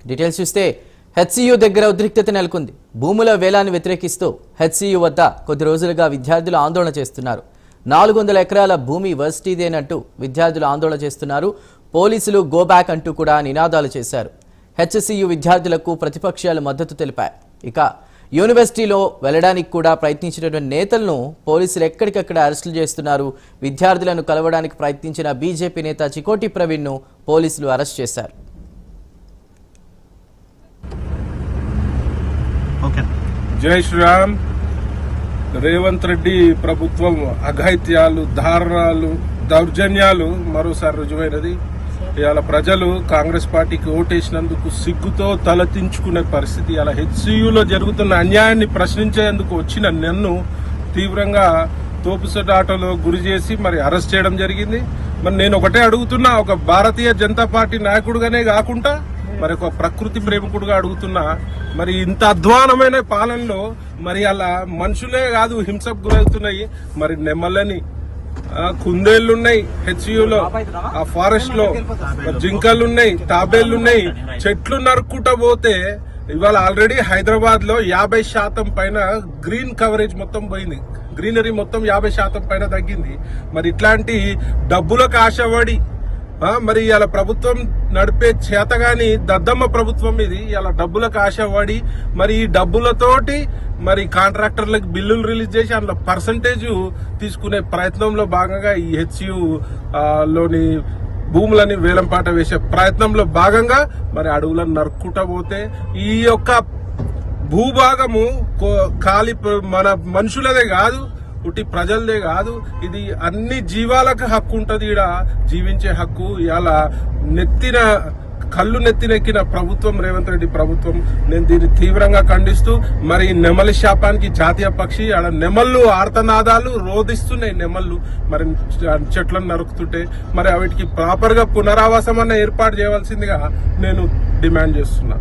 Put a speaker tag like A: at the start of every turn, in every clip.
A: Details చూస్తే HCU దగ్గర ఉద్రిక్తత నెలకొంది. భూముల వేలాన్ని వ్యతిరేకిస్తూ హెచ్సియు వద్ద కొద్ది రోజులుగా విద్యార్థులు ఆందోళన చేస్తున్నారు. 400 ఎకరాల భూమి వర్సిటీదేనంటూ విద్యార్థులు ఆందోళన చేస్తున్నారు. పోలీసులు గో బ్యాక్ అంటూ కూడా నినాదాలు చేశారు. హెచ్సియు విద్యార్థులకు ప్రతిపక్షాలు మద్దతు తెలిపాయి. ఇక యూనివర్సిటీలో వెళ్లడానికి కూడా ప్రయత్నించినటువంటి నేతలను పోలీసులు ఎక్కడికక్కడ అరెస్టులు చేస్తున్నారు. విద్యార్థులను కలవడానికి ప్రయత్నించిన బీజేపీ నేత చికోటి ప్రవీణ్ను పోలీసులు అరెస్ట్ చేశారు.
B: జై శ్రీరామ్. రేవంత్ రెడ్డి ప్రభుత్వం అఘాయిత్యాలు, దారుణాలు, దౌర్జన్యాలు మరోసారి రుజువైనది. ఇవాళ ప్రజలు కాంగ్రెస్ పార్టీకి ఓటేసినందుకు సిగ్గుతో తలదించుకునే పరిస్థితి. ఇలా హెచ్సియులో జరుగుతున్న అన్యాయాన్ని ప్రశ్నించేందుకు వచ్చిన నన్ను తీవ్రంగా తోపుసటాటలో గురి చేసి మరి అరెస్ట్ చేయడం జరిగింది. మరి నేను ఒకటే అడుగుతున్నా, ఒక భారతీయ జనతా పార్టీ నాయకుడుగానే కాకుండా మరి ఒక ప్రకృతి ప్రేమికుడుగా అడుగుతున్నా, మరి ఇంత అధ్వానమైన పాలనలో మరి అలా మనుషులే కాదు హింసకు గురవుతున్నాయి. మరి నెమ్మలని కుందేళ్లున్నాయి హెచ్సియులో, ఆ ఫారెస్ట్ లో జింకలున్నాయి, తాబేళ్లున్నాయి. చెట్లు నరుక్కుంటా పోతే ఇవాళ ఆల్రెడీ హైదరాబాద్ లో 50% పైన గ్రీన్ కవరేజ్ మొత్తం పోయింది. గ్రీనరీ మొత్తం 50% పైన తగ్గింది. మరి ఇట్లాంటి డబ్బులకు ఆశపడి మరి ఇలా ప్రభుత్వం నడిపే చేతగాని దద్దమ్మ ప్రభుత్వం ఇది. ఇలా డబ్బులకు ఆశపడి మరి ఈ డబ్బులతోటి మరి కాంట్రాక్టర్లకు బిల్లులు రిలీజ్ చేసి అందులో పర్సంటేజ్ తీసుకునే ప్రయత్నంలో భాగంగా ఈ హెచ్సియు లోని భూములని వేలంపాట వేసే ప్రయత్నంలో భాగంగా మరి అడవులను నరుక్కుంటా పోతే ఈ యొక్క భూభాగము ఖాళీ మన మనుషులదే కాదు, పుట్టి ప్రజలదే కాదు, ఇది అన్ని జీవాలకు హక్కు ఉంటది. ఈడ జీవించే హక్కు. ఇలా కళ్ళు నెత్తినెక్కిన ప్రభుత్వం రేవంత్ రెడ్డి ప్రభుత్వం. నేను దీన్ని తీవ్రంగా ఖండిస్తూ మరి నెమలి శాపానికి జాతీయ పక్షి ఆడ నెమళ్ళు ఆర్తనాదాలు రోధిస్తున్నాయి. నెమళ్ళు మరి చెట్లను నరుకుతుంటే మరి వాటికి ప్రాపర్ గా పునరావాసం అన్న ఏర్పాటు చేయవలసిందిగా నేను డిమాండ్ చేస్తున్నా.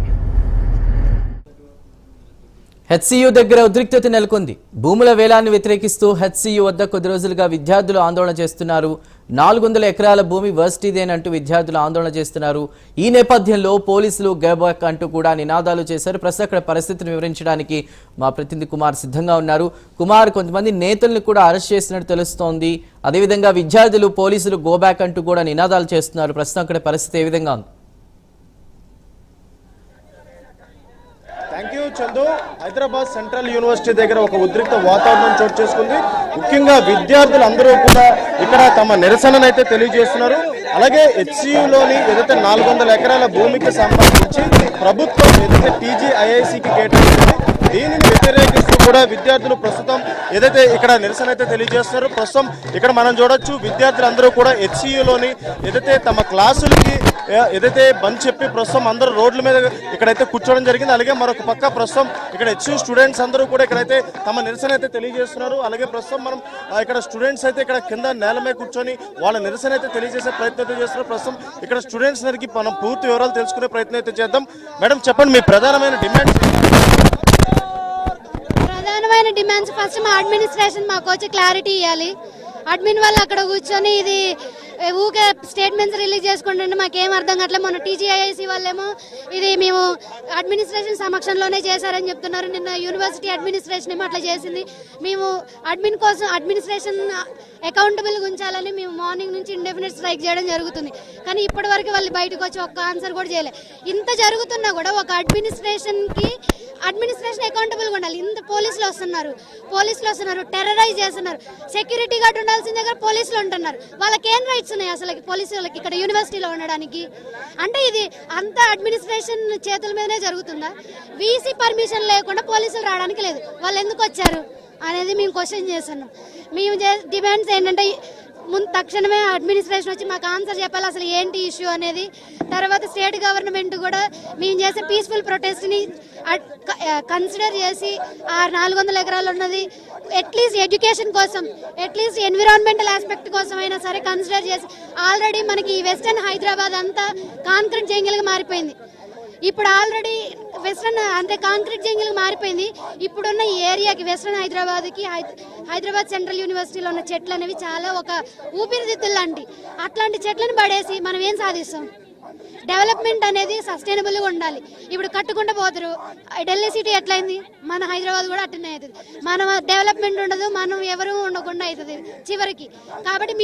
A: హెచ్సియు దగ్గర ఉద్రిక్తత నెలకొంది. భూముల వేలాన్ని వ్యతిరేకిస్తూ హెచ్సియు వద్ద కొద్ది రోజులుగా విద్యార్థులు ఆందోళన చేస్తున్నారు. 400 ఎకరాల భూమి వర్సిటీదేనంటూ విద్యార్థులు ఆందోళన చేస్తున్నారు. ఈ నేపథ్యంలో పోలీసులు గేబాక్ అంటూ కూడా నినాదాలు చేశారు. ప్రస్తుతం అక్కడ పరిస్థితిని వివరించడానికి మా ప్రతినిధి కుమార్ సిద్ధంగా ఉన్నారు. కుమార్, కొంతమంది నేతలను కూడా అరెస్ట్ చేసినట్టు తెలుస్తోంది. అదేవిధంగా విద్యార్థులు పోలీసులు గోబ్యాక్ అంటూ కూడా నినాదాలు చేస్తున్నారు. ప్రస్తుతం అక్కడ పరిస్థితి ఏ విధంగా ఉంది?
C: Thank you Chandu. Hyderabad central university దగ్గర ఒక ఉద్రిక్త వాతావరణం చోటు చేసుకుంది. ముఖ్యంగా విద్యార్థులు అందరూ కూడా ఇక్కడ తమ నిరసననైతే తెలియజేస్తున్నారు. అలాగే హెచ్సియులోని ఏదైతే 400 ఎకరాల భూమికి సంబంధించి ప్రభుత్వం ఏదైతే TGIICకి కేటాయించింది, దీనిని వ్యతిరేకిస్తూ కూడా విద్యార్థులు ప్రస్తుతం ఏదైతే ఇక్కడ నిరసన అయితే తెలియజేస్తున్నారు. ప్రస్తుతం ఇక్కడ మనం చూడొచ్చు, విద్యార్థులందరూ కూడా హెచ్సియులోని ఏదైతే తమ క్లాసులకి ఏదైతే బంద్ చెప్పి ప్రస్తుతం అందరూ రోడ్ల మీద ఇక్కడైతే కూర్చోవడం జరిగింది. అలాగే మరొక పక్క ప్రస్తుతం ఇక్కడ హెచ్సియు స్టూడెంట్స్ అందరూ కూడా ఇక్కడైతే తమ నిరసన అయితే తెలియజేస్తున్నారు. అలాగే ప్రస్తుతం మనం ఇక్కడ స్టూడెంట్స్ అయితే ఇక్కడ కింద నేల మీద కూర్చొని వాళ్ళ నిరసన అయితే తెలియజేసే ప్రయత్నం అయితే చేస్తున్నారు. ప్రస్తుతం ఇక్కడ స్టూడెంట్స్ దగ్గరికి మనం పూర్తి వివరాలు తెలుసుకునే ప్రయత్నం అయితే చేద్దాం. మేడం చెప్పండి, మీ ప్రధానమైన డిమాండ్స్?
D: ప్రధానమైన డిమాండ్స్ ఫస్ట్ మా అడ్మినిస్ట్రేషన్ మాకు వచ్చి క్లారిటీ ఇవ్వాలి. అడ్మిన్ వాళ్ళు అక్కడ కూర్చొని ఇది ఊకే స్టేట్మెంట్స్ రిలీజ్ చేసుకుంటుంటే మాకేం అర్థం కావట్లేదు. మొన్న TGIIC వాళ్ళేమో ఇది మేము అడ్మినిస్ట్రేషన్ సమక్షంలోనే చేశారని చెప్తున్నారు. నిన్న యూనివర్సిటీ అడ్మినిస్ట్రేషన్ ఏమో అట్లా చేసింది. మేము అడ్మిన్ కోసం అడ్మినిస్ట్రేషన్ అకౌంటబుల్గా ఉంచాలని మేము మార్నింగ్ నుంచి ఇండెఫినెట్ స్ట్రైక్ చేయడం జరుగుతుంది. కానీ ఇప్పటి వరకు వాళ్ళు బయటకు వచ్చి ఒక్క ఆన్సర్ కూడా చేయలేదు. ఇంత జరుగుతున్నా కూడా ఒక అడ్మినిస్ట్రేషన్ అకౌంటబుల్గా ఉండాలి. ఇంత పోలీసులు వస్తున్నారు, టెర్రరైజ్ చేస్తున్నారు. సెక్యూరిటీ గార్డ్ ఉండాల్సిన దగ్గర పోలీసులు ఉంటున్నారు. వాళ్ళకి ఏం రైట్స్ ఉన్నాయి అసలు పోలీసులకి ఇక్కడ యూనివర్సిటీలో ఉండడానికి? అంటే ఇది అంతా అడ్మినిస్ట్రేషన్ చేతుల మీదనే జరుగుతుందా? వీసీ పర్మిషన్ లేకుండా పోలీసులు రావడానికి లేదు. వాళ్ళు ఎందుకు వచ్చారు అనేది మేము క్వశ్చన్ చేస్తున్నాం. మేము డిమాండ్స్ ఏంటంటే ముందు తక్షణమే అడ్మినిస్ట్రేషన్ వచ్చి మాకు ఆన్సర్ చెప్పాలి, అసలు ఏంటి ఇష్యూ అనేది. తర్వాత స్టేట్ గవర్నమెంట్ కూడా మేము చేసే పీస్ఫుల్ ప్రొటెస్ట్ని కన్సిడర్ చేసి ఆ 400 ఎకరాలు ఉన్నది అట్లీస్ట్ ఎడ్యుకేషన్ కోసం, అట్లీస్ట్ ఎన్విరాన్మెంటల్ ఆస్పెక్ట్ కోసం అయినా సరే కన్సిడర్ చేసి, ఆల్రెడీ మనకి వెస్టర్న్ హైదరాబాద్ అంతా కాంక్రీట్ జంగిల్గా మారిపోయింది. ఇప్పుడు ఆల్రెడీ వెస్ట్రన్ అంటే కాంక్రీట్ జంగిల్ మారిపోయింది. ఇప్పుడున్న ఈ ఏరియాకి వెస్ట్రన్ హైదరాబాద్కి హైదరాబాద్ సెంట్రల్ యూనివర్సిటీలో ఉన్న చెట్లు అనేవి చాలా ఒక ఊపిరితిత్తులు లాంటి. అట్లాంటి చెట్లను పడేసి మనం ఏం సాధిస్తాం? డెవలప్మెంట్ అనేది సస్టైనబుల్గా ఉండాలి. ఇప్పుడు కట్టుకుంటూ పోతారు. ఢిల్లీ సిటీ ఎట్లయింది, మన హైదరాబాద్ కూడా అట్లనే అవుతుంది. మనం డెవలప్మెంట్ ఉండదు, మనం ఎవరు ఉండకుండా అవుతుంది చివరికి. కాబట్టి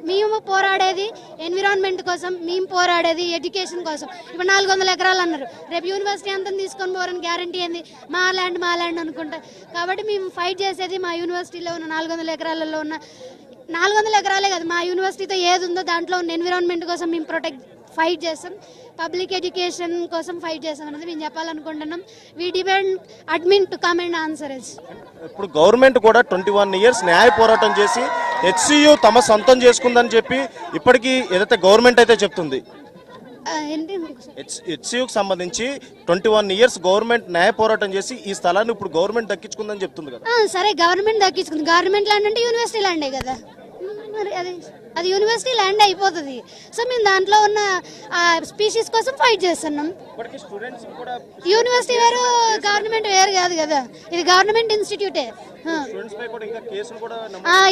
D: మేము పోరాడేది ఎన్విరాన్మెంట్ కోసం, మేము పోరాడేది ఎడ్యుకేషన్ కోసం. ఇప్పుడు 400 ఎకరాలు అన్నారు, రేపు యూనివర్సిటీ అంతా తీసుకొని పోరని గ్యారంటీ ఏంది? మా ల్యాండ్ అనుకుంటా. కాబట్టి మేము ఫైట్ చేసేది మా యూనివర్సిటీలో ఉన్న 400 ఎకరాలలో ఉన్న 400 ఎకరాలే కాదు, మా యూనివర్సిటీతో ఏది ఉందో దాంట్లో ఉన్న ఎన్విరాన్మెంట్ కోసం మేము ఫైట్ చేస్తాం. పబ్లిక్ ఎడ్యుకేషన్ కోసం ఫైట్ చేస్తాం అనేది మేము చెప్పాలనుకుంటున్నాం. We demand admin to come and answer us.
C: ఇప్పుడు గవర్నమెంట్ కూడా 21 ఇయర్స్ న్యాయ పోరాటం చేసి హెచ్సియు తమ సొంతం చేసుకుందని చెప్పి ఇప్పటికీ ఏదైతే గవర్నమెంట్ అయితే చెప్తుంది. హెచ్సియుకి సంబంధించి 21 ఇయర్స్ గవర్నమెంట్ న్యాయ పోరాటం చేసి ఈ స్థలాన్ని ఇప్పుడు గవర్నమెంట్ దక్కించుకుందని చెప్తుంది కదా.
D: సరే, గవర్నమెంట్ దక్కించుకుంది. గవర్నమెంట్ ల్యాండ్ అంటే యూనివర్సిటీ ల్యాండే కదా, మరి అది యూనివర్సిటీ ల్యాండ్ అయిపోతుంది. సో మేము దాంట్లో ఉన్న స్పీషీస్ కోసం ఫైట్ చేస్తున్నాం. యూనివర్సిటీ వేరు, గవర్నమెంట్ వేరు కాదు కదా, ఇది గవర్నమెంట్ ఇన్స్టిట్యూటే.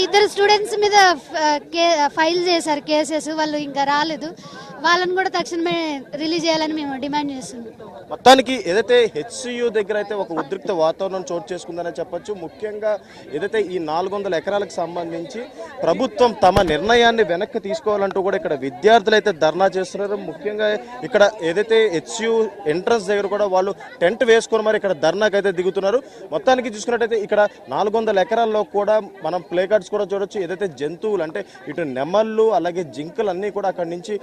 D: ఇద్దరు స్టూడెంట్స్ మీద ఫైల్ చేశారు కేసెస్, వాళ్ళు ఇంకా రాలేదు. వాళ్ళని కూడా తక్షణమే రిలీజ్ చేయాలని మేము డిమాండ్ చేస్తున్నాం.
C: మొత్తానికి ఏదైతే హెచ్సియు దగ్గర అయితే ఒక ఉద్రిక్త వాతావరణం చోటు చేసుకుందనే చెప్పొచ్చు. ముఖ్యంగా ఏదైతే ఈ 400 ఎకరాలకు సంబంధించి ప్రభుత్వం తమ నిర్ణయాన్ని వెనక్కి తీసుకోవాలంటూ కూడా ఇక్కడ విద్యార్థులు అయితే ధర్నా చేస్తున్నారు. ముఖ్యంగా ఇక్కడ ఏదైతే హెచ్సియు ఎంట్రన్స్ దగ్గర కూడా వాళ్ళు టెంట్ వేసుకొని మరి ఇక్కడ ధర్నాకి అయితే దిగుతున్నారు. మొత్తానికి చూసుకున్నట్టయితే ఇక్కడ 400 ఎకరాల్లో కూడా మనం ప్లే కార్డ్స్ కూడా చూడొచ్చు. ఏదైతే జంతువులు అంటే ఇటు నెమళ్ళు అలాగే జింకలు అన్నీ కూడా అక్కడి నుంచి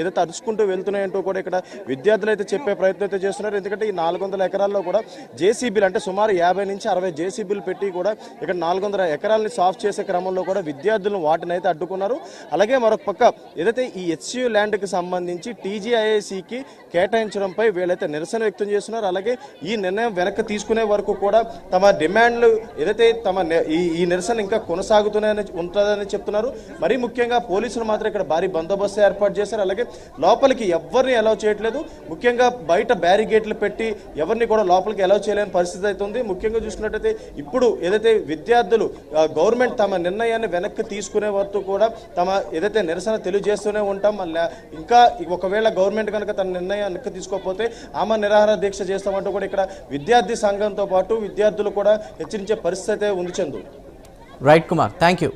C: ఏదైతే అరుచుకుంటూ వెళ్తున్నాయంటూ కూడా ఇక్కడ విద్యార్థులు అయితే చెప్పే ప్రయత్నం అయితే చేస్తున్నారు. ఎందుకంటే ఈ 400 ఎకరాల్లో కూడా జేసీబీలు అంటే సుమారు 50 నుంచి 60 జేసీబీలు పెట్టి కూడా ఇక్కడ 400 ఎకరాలని సాఫ్ చేసే క్రమంలో కూడా విద్యార్థులను వాటిని అయితే అడ్డుకున్నారు. అలాగే మరొక పక్క ఏదైతే ఈ హెచ్సియు ల్యాండ్కి సంబంధించి టీజీఐఐసికి కేటాయించడంపై వీళ్ళైతే నిరసన వ్యక్తం చేస్తున్నారు. అలాగే ఈ నిర్ణయం వెనక్కి తీసుకునే వరకు కూడా తమ డిమాండ్లు ఏదైతే ఈ నిరసన ఇంకా కొనసాగుతూనే ఉంటుందని చెప్తున్నారు. మరీ ముఖ్యంగా పోలీసులు మాత్రం ఇక్కడ భారీ బందోబస్తు ఏర్పాటు చేశారు. అలాగే లోపలికి ఎవరిని అలౌ చేయట్లేదు. ముఖ్యంగా బయట బ్యారిగేట్లు పెట్టి ఎవరిని కూడా లోపలికి అలౌ చేయలేని పరిస్థితి అయితే ఉంది. ముఖ్యంగా చూసుకున్నట్టయితే ఇప్పుడు ఏదైతే విద్యార్థులు గవర్నమెంట్ తమ నిర్ణయాన్ని వెనక్కి తీసుకునే వరకు కూడా తమ ఏదైతే నిరసన తెలియజేస్తూనే ఉంటాం. ఇంకా ఒకవేళ గవర్నమెంట్ కనుక తన నిర్ణయం వెనక్కి తీసుకోకపోతే ఆమె నిరాహార దీక్ష చేస్తామంటూ కూడా ఇక్కడ విద్యార్థి సంఘంతో పాటు విద్యార్థులు కూడా హెచ్చరించే పరిస్థితి అయితే ఉంది. Chandu.
A: Right Kumar, thank you.